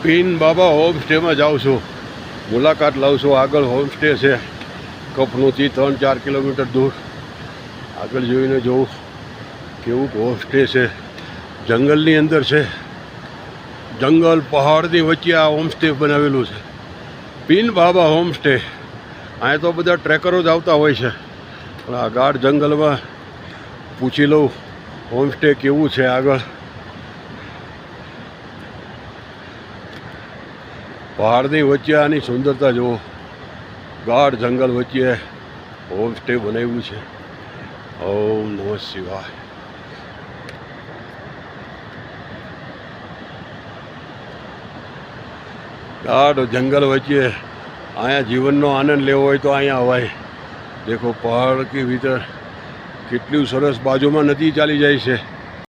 Pin બાબા home સ્ટેમાં જાઉં છું, મુલાકાત લઉં છું. આગળ હોમ સ્ટે છે, કપનુંથી 3-4 કિલોમીટર દૂર. આગળ જોઈને જોઉં કેવું હોમ સ્ટે છે. જંગલની અંદર છે, જંગલ પહાડની વચ્ચે આ હોમ સ્ટે બનાવેલું છે, પીન બાબા હોમ સ્ટે. અહીંયા તો બધા ટ્રેકરો જ આવતા હોય છે, પણ આ ગાઢ જંગલમાં પૂછી લઉં હોમ સ્ટે કેવું છે. આગળ પહાડની વચ્ચે આની સુંદરતા જુઓ, ગાઢ જંગલ વચ્ચે હોમ સ્ટે બનાવ્યું છે. ઓમ નમઃ શિવાય. ગાઢ જંગલ વચ્ચે અહીંયા જીવનનો આનંદ લેવો હોય તો અહીંયા અવાય. દેખો પહાડ કે ભીતર કેટલું સરસ, બાજુમાં નદી ચાલી જાય છે.